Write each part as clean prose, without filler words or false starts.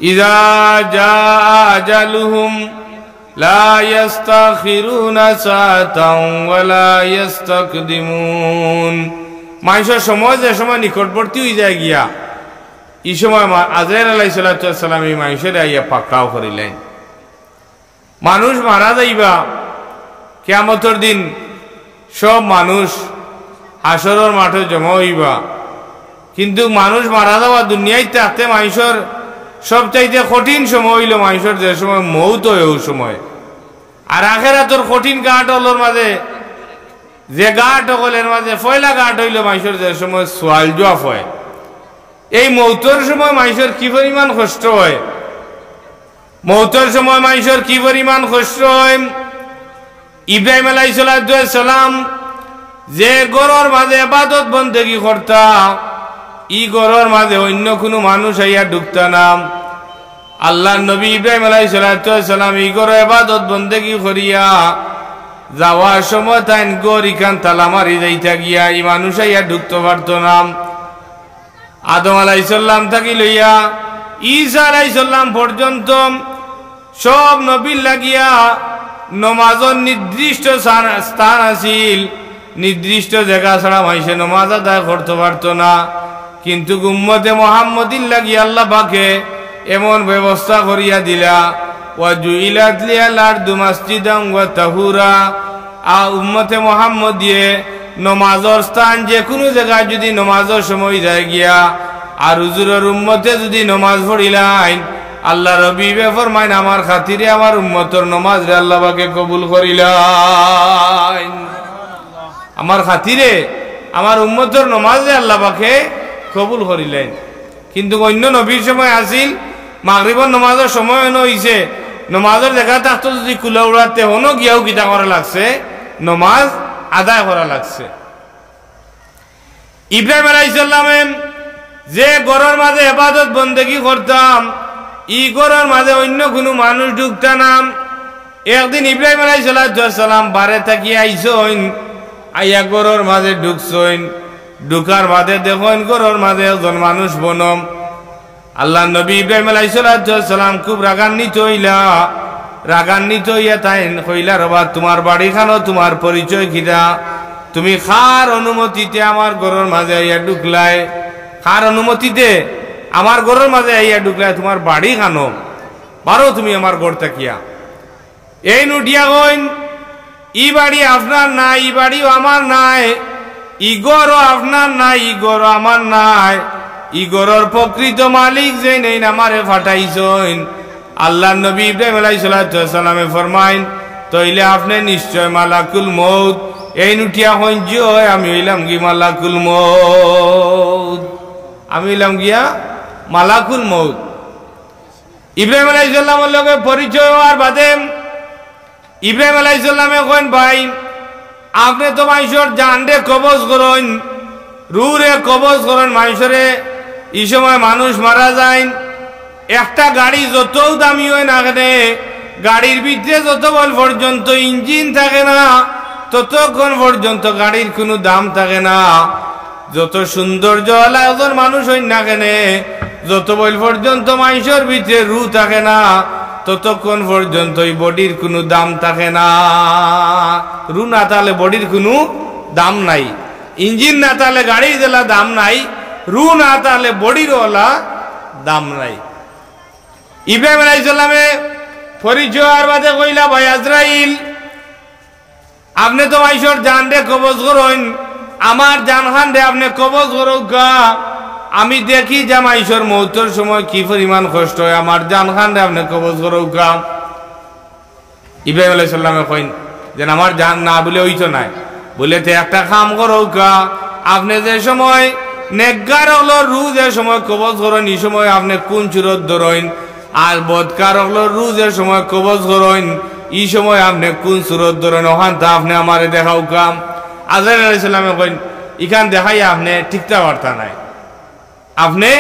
ইযা জা আজালুহুম লা ইস্তাখিরুনা সাআতান ওয়া লা ইস্তাকদিমুন। মানুষের সময় যে সময় নিকটবর্তী হয়ে যায় গিয়া এই সময় আজরাইল আলাইহিস সালাম এই মানুষের আইয়া পাকড়াও করিলেন। মানুষ মারা যাইবা কিয়ামতের দিন, সব মানুষ হাসরের মাঠে জমা হইবা, কিন্তু মানুষ মারা যাওয়া দুনিয়ায় তাতে মানুষের সবচাইতে কঠিন সময় হইল মানুষের যে সময় মৌত হয় ওই সময়। আর আখেরাতের কঠিন ঘাট হলোর মাঝে যে ঘাট হলের মাঝে পয়লা ঘাট হইল মানুষের যে সময় সোয়াল জবাব হয়। এই মৌতের সময় মানুষের কি পরিমাণ কষ্ট হয়, মৌতের সময় মানুষের কি পরিমাণ কষ্ট হয়। ইব্রাহিম আলাইহিস সালাম যে ঘরের মাঝে ইবাদত বন্দেগী করতা, ই ঘরের মাঝে অন্য কোনো মানুষ আইয়া ঢুকতা না। আল্লাহর নবী ইব্রাহিম আলাইহিস সালাম এই ঘরে ইবাদত বন্দেগী করিয়া যাওয়ার সময় তাই গরিখান তালা মারি যাইতা গিয়া এই মানুষ আইয়া ঢুকতে পারত না। আদম আলাইহিস সালাম থাকি লইয়া ঈসা আলাইহিস সালাম পর্যন্ত সব নবীর লাগিয়া নমাজের নির্দিষ্ট স্থান আছিল, নির্দিষ্ট জায়গা ছাড়া মানুষে নমাজ আদায় করতে পারত না। কিন্তু উম্মতে মুহাম্মদির লাগিয়া আল্লাহ পাকে এমন ব্যবস্থা করিয়া দিলা, ওয়া জুইলাত লিয়াল আরদু মাসজিদান ওয়া তাহুরা। উম্মতে মুহাম্মদ দিয়ে নমাজের স্থান যে কোনো জায়গায় যদি নমাজের সময় যায় গিয়া আর হুজুরের উম্মতে যদি নমাজ পড়িলাইন, আল্লাহ রবিবে ফরমাইন আমার খাতিরে আমার উম্মতর নমাজ রে আল্লাহ পাকে কবুল করিলাইন, আমার খাতিরে আমার উম্মতর নমাজ রে আল্লাহ পাকে কবুল করিলেন। কিন্তু অন্য নবীর সময় আসিল মাগরিবের নমাজের সময় হইছে, নমাজের দেখা থাকতো যদি কুলা উড়াতে হনো গিয়াও গীতা করা লাগছে, নমাজ আদায় করা লাগছে। ইব্রাহিম আলাইহিস সালামে যে ঘরের মাঝে ইবাদত বন্দেগী করতাম, ই ঘরের মাঝে অন্য কোনো মানুষ ঢুকতা না। একদিন ইব্রাহিম আলাইহিস সালাম বারে থাকি আইসইন, আইয়া ঘরের মাঝে ঢুকছইন, ঢুকার মাঝে দেখুন ঘরের মাঝে একজন মানুষ বনম। আল্লাহ নবী ইব্রাহিম আলাইহিস সালাম খুব রাগান্বিত হইলা, রাগান্বিত হইয়া তাই কইলা, রবা তোমার বাড়ি খানো, তোমার পরিচয় কিরা, তুমি খার অনুমতিতে আমার ঘরের মাঝে আইয়া ঢুকলাই, খার অনুমতিতে আমার ঘরের মাঝে আইয়া ঢুকলাই, তোমার বাড়ি খানো, পারো তুমি আমার ঘর থাকিয়া। এই নুটিয়া কইন ই বাড়ি আপনার নাই, ই বাড়িও আমার নাই, ই ঘরও আপনার নাই, ই ঘরও আমার নাই, ই ঘরের প্রকৃত মালিক যে নেই আমারে ফাটাইছেন। আল্লাহ নবী ইব্রাহিম আলাইহিস সালামে ফরমাইন, তইলে আপনি নিশ্চয় মালাকুল মউত। এই নুটিয়া কইন যে আমি হইলাম কি মালাকুল মউত, আমি হইলাম গিয়া মালাকুল মউত। ইব্রাহিম আলাইহিস সালামের লগে পরিচয় হওয়ার বাদে ইব্রাহিম আলাইহিস সালামে কইন, ভাই আপনি তো মানুষের জানরে কবজ করেন, রুরে কবজ করেন মানুষরে। এই সময় মানুষ মারা যায়, একটা গাড়ি যত দামি হয় না কেন, গাড়ির ভিতরে যতক্ষণ পর্যন্ত ইঞ্জিন থাকে না ততক্ষণ পর্যন্ত গাড়ির কোনো দাম থাকে না। যত সৌন্দর্য একজন মানুষ হই না কেন, যতক্ষণ পর্যন্ত মানুষের ভিতরে রু থাকে না ততক্ষণ পর্যন্ত এই বডির কোনো দাম থাকে না। রু না তাহলে বডির কোনো দাম নাই, ইঞ্জিন না তাহলে গাড়ির দেলা দাম নাই, রু না তাহলে বডির ওলা দাম নাই। ইব্রাহিম আলাইহিস সালামে পরিচয় আর বাদে কইলা, ভাই আজরাইল আপনি তো মানুষের জান রে কবজ করেন, আমার জানখান রে আপনি কবজ করুকা। আমি দেখি যে মানুষের মৌতের সময় কি পরিমাণ কষ্ট হয়, আমার জানখান রে আপনি কবজ করুকা। ইব্রাহিম আলাইহিস সালামে কইন যে আমার জান না বলে হইতো নাই, বলে তো একটা কাম করুকা, আপনি যে সময় নেককার হলো রু যে সময় কবজ করেন, এই সময় আপনি কোন চুরত ধরেন, আর বদকার হলো রু যে সময় কবজ করেন, এই সময় আপনি কোন সুরত ধরেন, ওখান তা আপনি আমারে দেখাও কাম। আজরাইল আলাইহিস সালামে কইন ইখান দেখাই আপনি ঠিকতা বার্তা নাই, আপনি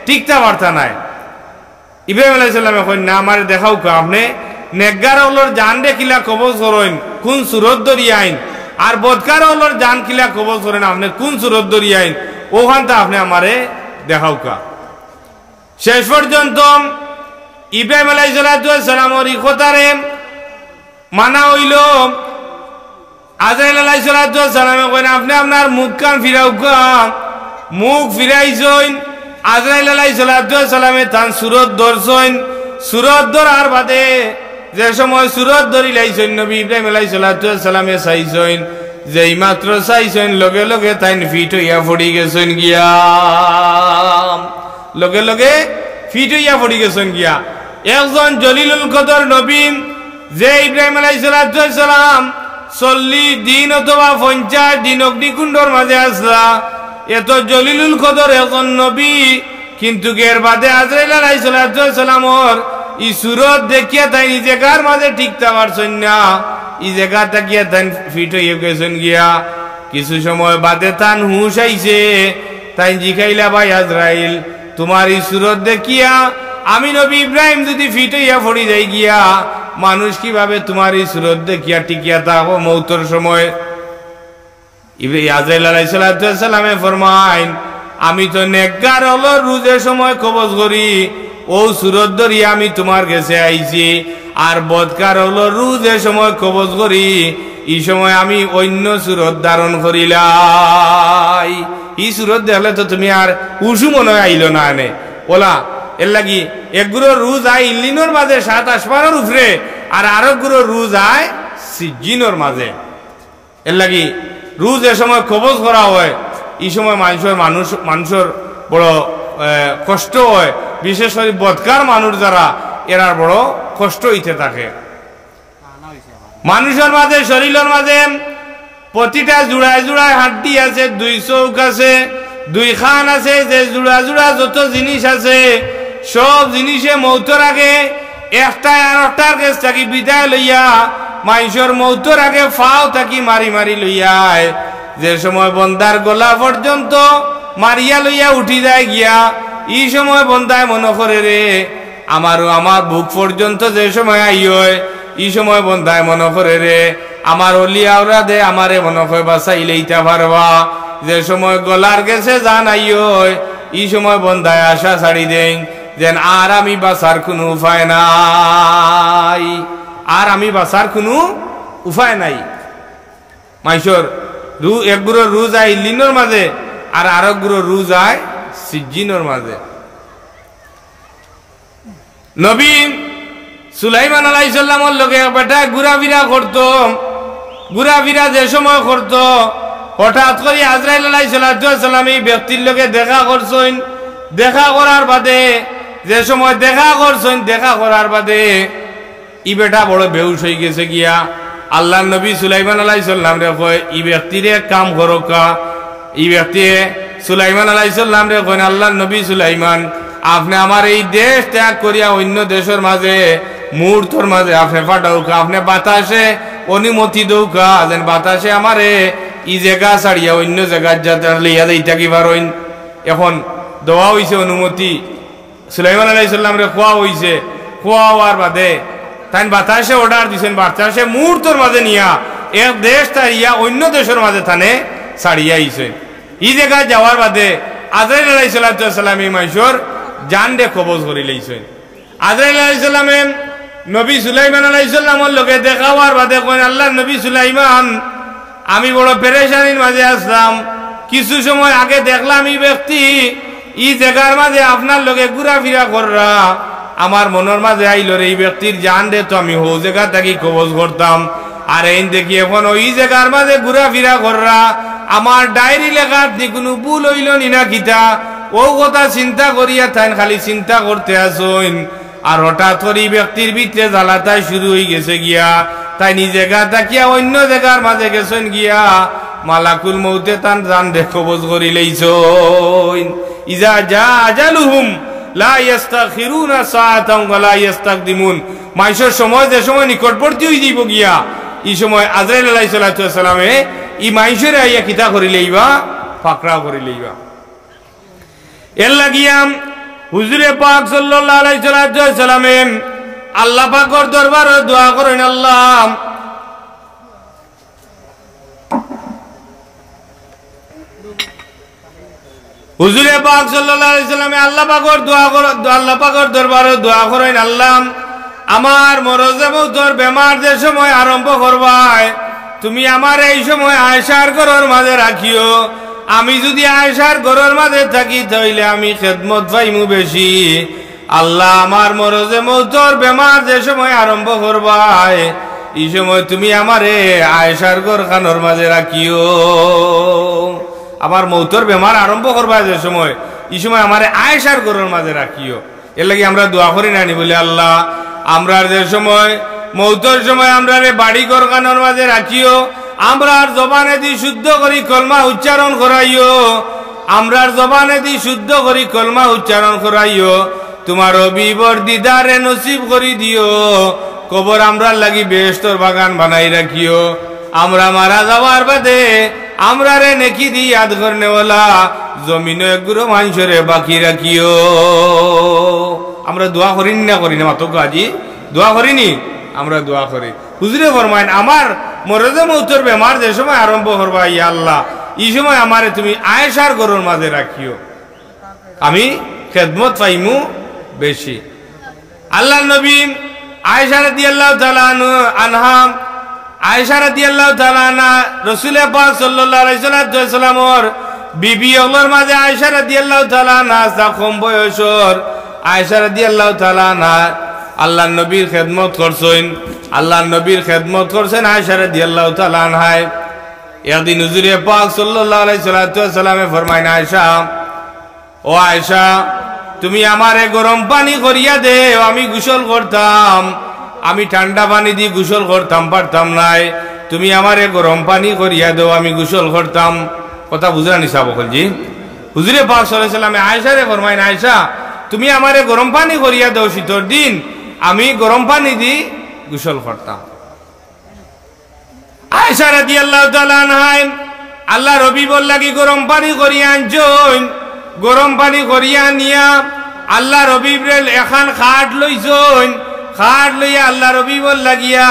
ঠিকতা বার্তা নাই। ইব্রাহিম আলাইহিস সালামে কইন না আমারে দেখাও কা, আপনি নেককার হলোর জান রে কিলা কবজ করেন, কোন সুরত ধরি আইন, আর বদকার হলোর জান কিলা কবজ করেন, আপনি কোন সুরত ধরি আইন, ওখান তা আপনি আমারে দেখাও কা। শেষ পর্যন্ত ইব্রাহিম আলাইহিস সালামের এই কথারে মানা হইল। আজরাইল আলাইহিস সালামে কইন আপনি আপনার মুখ কান ফিরাও, মুখ ফিরাইছেন। আজরাইল আলাইহিস সালামে তান সুরত ধরছেন। সুরত ধরার বাদে যে সময় সুরত ধরি লাইছেন নবী ইব্রাহিম আলাইহিস সালামে চাইছেন, যেই মাত্র চাইছেন লগে লগে তাইন ফিট হইয়া পড়ি গেছেন গিয়া, লগে লগে ফিট হইয়া পড়ি গেছেন গিয়া। একজন জলিলুল কদর নবী যে ইব্রাহিম আলাইহিস সালাম 40 দিন অথবা 50 দিন অগ্নিকুণ্ডর মাঝে আসলা, এত জলিলুল কদর একজন নবী, কিন্তু এর বাদে আজরাইল আলাইহিস সালামর ই সুরত দেখিয়া তাই এই জায়গার মাঝে টিকতে পারছেন না, এই জায়গা তাকিয়া তাই ফিট হয়ে গেছেন গিয়া। কিছু সময় বাদে তান হুঁশ আইছে, তাই জিখাইলা ভাই আজরাইল তোমার এই সুরত দেখিয়া আমি নবী ইব্রাহিম যদি ফিট হইয়া পড়ি যাই গিয়া, মানুষ কিভাবে তোমার এই সুরত দেখিয়া টিকিয়া থাকো মৌতর সময়? আজরাইল আলাইহিস সালামে ফরমাইন আমি তো নেককার হলো রোজের সময় কবজ করি, ও সুরত ধরিয়া আমি তোমার কাছে আইছি। আর বদকার হলো রোজের সময় কবজ করি, এই সময় আমি অন্য সুরত ধারণ করিলাই। এই সুরত দেখলে তো তুমি আর উসু মনে আইল না আনে ওলা। এর লাগি একগুলো রোজ আয় ইল্লিনোর মাঝে 7 আসমানের উপরে, আর আরেকগুলো রোজ আয় সিজ্জিনোর মাঝে। এর লাগি রোজ এ সময় কবজ করা হয়, এই সময় মানুষের বড় কষ্ট হয়, বিশেষ করে বদকার মানুষ যারা এরার বড় কষ্ট হইতে থাকে। মানুষের মাঝে শরীরের মাঝে প্রতিটা জোড়ায় জোড়ায় হাড্ডি আছে, 2 চৌক আছে, 2 খান আছে, যে জোড়া জোড়া যত জিনিস আছে সব জিনিসে মৌতর আগে একটা আর একটার কাছ থাকি বিদায় লইয়া মানুষের মৌতর আগে ফাও থাকি মারি মারি লইয়ায়। যে সময় বন্দার গলা পর্যন্ত মারিয়া লইয়া উঠি যায় গিয়া, এই সময় বন্দায় মনে করে রে আমারও আমার বুক পর্যন্ত যে সময় আই হয়, এই সময় বন্দায় মনে করে রে আমার অলিয়াওরা দে আমারে মনে করে বাসাই লইতে পারবা। যে সময় গলার গেছে জান আই হয়, এই সময় বন্দায় আশা ছাড়ি দেন যেন আর আমি বাঁচার কোনো উপায় নাই, আর আমি বাঁচার কোনো উপায় নাই। মাইশর একগুলো রু যায় ইল্লিনোর মাঝে, আর আরেকগুলো রু যায় সিজ্জিনোর মাঝে। নবী সুলাইমান আলাইহিস সালামের লগে বেটা ঘুরাফিরা করত, ঘুরাফিরা যে সময় করত হঠাৎ করে আজরাইল আলাইহিস সালাম এই ব্যক্তির লগে দেখা করছেন। দেখা করার বাদে যে সময় দেখা করছেন, দেখা করার বাদে ই বেটা বড় বেহুশ হয়ে গেছে গিয়া। আল্লাহ নবী সুলাইমান আলাইহিস সালাম রে কয় ই ব্যক্তিরে কাম করো কা। এই ব্যক্তি সুলাইমান আলাইহিস সালাম রে কয় আল্লাহ নবী সুলাইমান আপনি আমার এই দেশ ত্যাগ করিয়া অন্য দেশের মাঝে মুহূর্তর মাঝে আপনি পাঠাউকা, আপনি বাতাসে অনুমতি দৌকা যেন বাতাসে আমারে এই জায়গা ছাড়িয়া অন্য জায়গার যাতে লইয়া যাইতা কি পারেন। এখন দেওয়া হয়েছে অনুমতি, সুলাইমান আলাইহিস সালাম রে খোয়া হয়েছে। খোয়া হওয়ার বাদে তাই বাতাসে অর্ডার দিচ্ছেন, বাতাসে মুহূর্তর মাঝে নিয়া এক দেশ ছাড়িয়া অন্য দেশের মাঝে থানে ছাড়িয়া আইছে। এই জায়গায় যাওয়ার বাদে আজরাইল আলাইহিস সালাম এই মাইশর জান দে কবজ করে লইছেন। আজরাইল আলাইহিস সালামে নবী সুলাইমান আলাইহিস সালামের লগে দেখা হওয়ার বাদে কইন আল্লাহ নবী সুলাইমান আমি বড় পেরেশানির মাঝে আসলাম, কিছু সময় আগে দেখলাম এই ব্যক্তি এই জায়গার মাঝে আপনার লগে ঘুরাফিরা কররা, আমার মনের মাঝে আইল রে এই ব্যক্তির জান দে তো আমি হো জায়গা থাকি কবজ করতাম, আর এই দেখি এখন ওই জায়গার মাঝে ঘুরাফিরা কররা, আমার ডায়েরি লেখার কোনো ভুল হইল নি না কিতা ও কথা চিন্তা করিয়া তাই খালি চিন্তা করতে আসুন। আর হঠাৎ করে ব্যক্তির ভিতরে জ্বালাতাই শুরু হয়ে গেছে গিয়া, তাই নিজে গা তাকিয়া অন্য জায়গার মাঝে গেছেন গিয়া মালাকুল মৌতে তান জান দে কবজ করি লইছেন। ইজা যা আজালুহুম লা ইস্তাখিরুনা সাআতান ওয়া লা ইস্তাকদিমুন। মাইশের সময় যে সময় নিকটবর্তী হয়ে যাইব গিয়া, এই সময় আজরাইল আলাইহিস সালামে ই মাইশের আইয়া কিতা করি লইবা, পাকড়াও করি লইবা। এর লাগিয়া হুজুরে পাক সাল্লাল্লাহু আলাইহি সাল্লামে আল্লাহ পাকের দরবারে দোয়া করেন, আল্লাহ হুজুরে পাক সাল্লাল্লাহু আলাইহি সাল্লামে আল্লাহ পাকের দরবারে দোয়া করেন, আল্লাহ আমার মরজে মউতর বেমার যে সময় আরম্ভ করবায় তুমি আমার এই সময় আয়েশার ঘরের মাঝে রাখিও। আমি যদি আয়েশার ঘরের মাঝে থাকি তাইলে আমি খেদমত পাইমু বেশি। আল্লাহ আমার মরজে মউতর বেমার যে সময় আরম্ভ করবায় এই সময় তুমি আমারে আয়েশার ঘর খানোর মাঝে রাখিও। আমার মউতর বেমার আরম্ভ করবা যে সময় এই সময় আমারে আয়েশার ঘরের মাঝে রাখিও। এর লাগি আমরা দোয়া করি নানি বলে, আল্লাহ আমরা যে সময় মউতর সময় আমরা বাড়ি ঘর খানোর মাঝে রাখিও। আমরার জবানে দি শুদ্ধ করি কলমা উচ্চারণ করাইও। আমরার জবানে দি শুদ্ধ করি কলমা উচ্চারণ করাইও। তোমার বিবর দিদারে নসিব করি দিও। কবর আমরার লাগি বেহেশতর বাগান বানাই রাখিও। আমরা মারা যাওয়ার বাদে আমরা রে নেকি দি ইয়াদ করনেওয়ালা জমিন একগুলো মানুষরে বাকি রাখিও। আমরা দোয়া করিনি না করি না মাত্র আজি দোয়া করিনি, আমরা দোয়া করি। হুজুরে ফরমাইন আমার মরদে মউতর বেমার যে সময় আরম্ভ করবা ইয়া আল্লাহ এই সময় আমারে তুমি আয়েশার ঘরের মাঝে রাখিও, আমি খেদমত পাইমু বেশি। আল্লাহ নবী আয়েশা রাদিয়াল্লাহু তাআলা আনহা আয়েশা রাদিয়াল্লাহু তাআলা আনহা রাসূল পাক সাল্লাল্লাহু আলাইহি সাল্লামের বিবি ওগুলোর মাঝে আয়েশা রাদিয়াল্লাহু তাআলা আনহা কম বয়সর আয়েশা রাদিয়াল্লাহু তাআলা আনহা আল্লাহর নবীর খেদমত করছেন। আল্লাহর নবীর খেদমত করছেন আয়েশা রাদিয়াল্লাহু তাআলা আনহা। একদিন হুজুরে পাক সাল্লাল্লাহু আলাইহি সাল্লামে ফরমাইন, আয়েশা ও আয়েশা তুমি আমারে গরম পানি করিয়া দে, আমি গোসল করতাম। আমি ঠান্ডা পানি দিয়ে গোসল করতাম পারতাম নাই, তুমি আমারে গরম পানি করিয়া দাও, আমি গোসল করতাম। কথা বুঝরা নিসা বকলজি। হুজুরে পাক সাল্লাল্লাহু আলাইহি সাল্লামে আয়েশারে ফরমাইন, আয়েশা তুমি আমারে গরম পানি করিয়া দাও শীতর দিন, আমি গরম পানি দি গোসল করতাম। আয়েশা রাদিয়াল্লাহু তাআলা আনহা আল্লাহ রবি বললা কি গরম পানি করিয়া আনছন। গরম পানি করিয়া নিয়া আল্লাহ রবিবরে এখন খাট লইছন। খাট লইয়া আল্লাহ রবি বললা গিয়া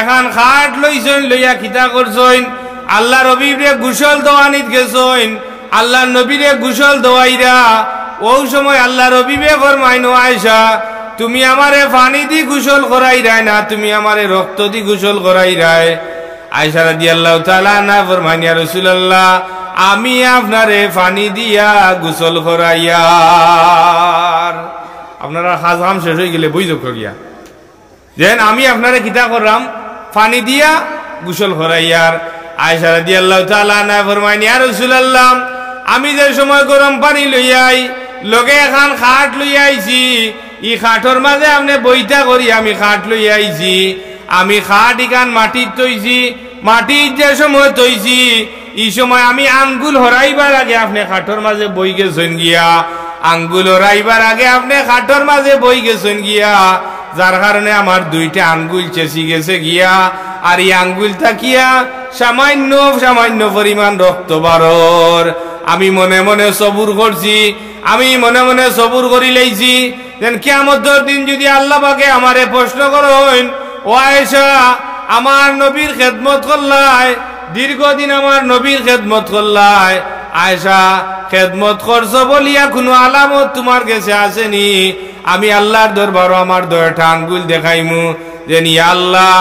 এখন খাট লইছন, লইয়া খিতা করছন। আল্লাহ রবিবরে গোসল দোয়ানিত গেছন। আল্লাহ নবীরে গোসল দোয়াইরা ও সময় আল্লাহ রবিবে ফরমাইন, আয়েশা তুমি আমারে পানি দি গোসল করাই রায় না, তুমি আমারে রক্ত দি গোসল করাই রায়। আয়েশা রাদিয়াল্লাহু তাআলা না ফরমাইন, ইয়া রাসূলুল্লাহ আমি আপনারে পানি দিয়া গোসল করাইয়ার। আপনারা হাজাম শেষ হয়ে গেলে বই যোগ করিয়া যেন আমি আপনারে কিতা করলাম পানি দিয়া গোসল করাইয়ার। আয়েশা রাদিয়াল্লাহু তাআলা না ফরমাইন, ইয়া রাসূলুল্লাহ আমি যে সময় গরম পানি লইয়াই লগে এখন খাট লইয়া আইছি, ই খাটর মাঝে আপনি বইটা করি আমি খাট লইয়া আইছি। আমি খাট ইখান মাটির তৈছি, মাটির যে সময় তৈছি এই সময় আমি আঙ্গুল হরাইবার আগে আপনি খাটর মাঝে বই গেছেন গিয়া। আঙ্গুল হরাইবার আগে আপনি খাটর মাঝে বই গেছেন গিয়া, যার কারণে আমার দুইটা আঙ্গুল চেঁচি গেছে গিয়া। আর এই আঙ্গুল থাকিয়া সামান্য সামান্য পরিমাণ রক্ত বারর। আমি মনে মনে সবুর করছি, আমি মনে মনে সবুর করি লাইছি যেন কিয়ামতের দিন যদি আল্লাহ পাকে আমারে প্রশ্ন করেন, ও আয়েশা আমার নবীর খেদমত করলাই, দীর্ঘদিন আমার নবীর খেদমত করলাই, আয়েশা খেদমত করছো বলিয়া কোনো আলামত তোমার কাছে আসেনি? আমি আল্লাহর দরবারও আমার দুইটা আঙ্গুল দেখাইমু যেন ইয়া আল্লাহ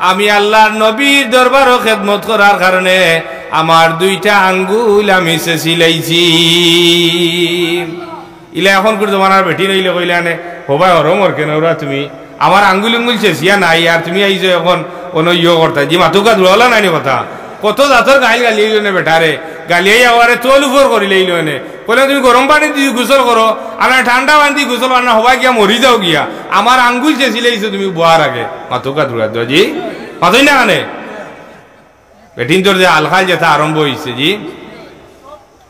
আমি আল্লাহর নবীর দরবারও খেদমত করার কারণে আমার দুইটা আঙ্গুল আমি চেঁচিলাইছি। ইলা এখন করে তোমার আর বেটি রইলে কইলে আনে হবাই হরমর কেন ওরা তুমি আমার আঙ্গুল আঙ্গুল চেঁচিয়া নাই আর তুমি আইছো এখন কোনো ইয়ে করতা যে মাথুকা ধুলা নাই কথা। কত জাতর গাইল গালিয়ে নে বেটারে গালিয়ে আওয়ারে তোল উপর করি লইল এনে বলে তুমি গরম পানি দিয়ে গোসল করো আর ঠান্ডা পানি দিয়ে গোসল আর না হবাই গিয়া মরি যাও গিয়া আমার আঙ্গুল চেঁচিলাইছো তুমি বোয়ার আগে মাথুকা ধুলা জি মাথই না কানে বেটিন তোর যে আলখাল যেটা আরম্ভ হয়েছে জি।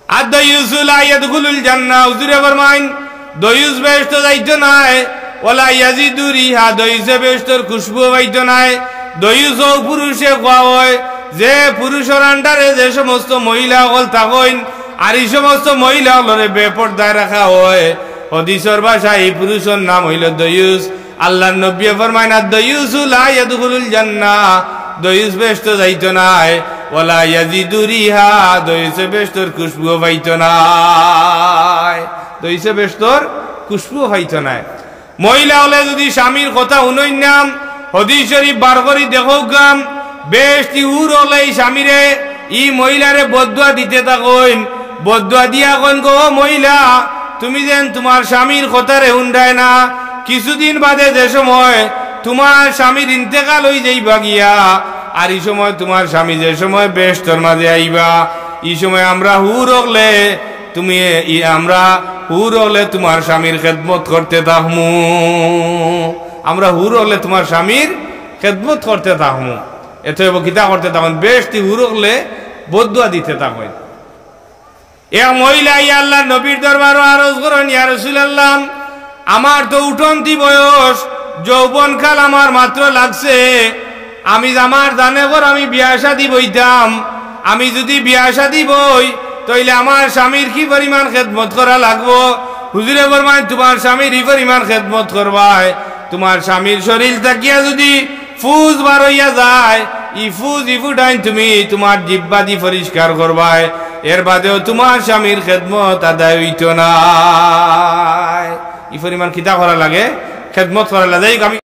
আর দয়ুসুল আয়াদুল জান্নাহ হুজুরে ফরমাইন দয়ুস বেহেশত যাইতো নাই ওলা ইয়াজিদু রিহা দয়ুসে বেহেশতর খুশবু পাইতো নাই। দয়ুস ও পুরুষে কোয়া হয় যে পুরুষের আন্ডারে যে সমস্ত মহিলা হল থাকেন আর এই সমস্ত মহিলা হলরে বেপরদায় রাখা হয়। হাদিসের ভাষায় এই পুরুষের নাম হইল দয়ুস। আল্লাহর নবী ফরমাইন দয়ুসুল আয়াদুল জান্নাহ দয়ুস বেহেশত যাইতো নাই ওয়ালা ইয়াজিদু রিহা দইছে বেশতর খুশবু পাইতো না দইছে বেশতর খুশবু পাইতো না মহিলা হলে যদি স্বামীর কথা শুনই নাম হাদিস শরীফ বার করি দেখো গাম বেশটি উর হলে স্বামীরে ই মহিলারে বদদুয়া দিতে থাকুন বদদুয়া দিয়া কোন গো মহিলা তুমি যেন তোমার স্বামীর কথারে শুনরায় না কিছুদিন বাদে যে সময় তোমার স্বামীর ইন্তেকাল হয়ে যাইবা গিয়া আর এই সময় তোমার স্বামী যে সময় বেশতর মাঝে আইবা এই সময় আমরা হুর হলে তুমি আমরা হুর হলে তোমার স্বামীর খেদমত করতে থাকমু আমরা হুর হলে তোমার স্বামীর খেদমত করতে থাকমু এত কিতা করতে থাকুন বেশটি হুর হলে বদদুয়া দিতে থাকুন এক মহিলা ইয়া আল্লাহ নবীর দরবারে আরজ করেন ইয়া রাসূলুল্লাহ আমার তো উঠন্তি বয়স যৌবন কাল আমার মাত্র লাগছে আমি আমার জানে পর আমি বিয়া শাদী বইতাম আমি যদি বিয়া শাদী বই তাইলে আমার স্বামীর কি পরিমাণ খেদমত করা লাগবো হুজুরে ফরমান তোমার স্বামীর এই পরিমাণ খেদমত করবাই তোমার স্বামীর শরীর থাকিয়া যদি ফুজ বার হইয়া যায় ই ফুজ ইফুটাইন তুমি তোমার জিহ্বা দি পরিষ্কার করবাই এর বাদেও তোমার স্বামীর খেদমত আদায় হইতো না এই পরিমাণ কিতা করা লাগে খেদমত করা লাগে আমি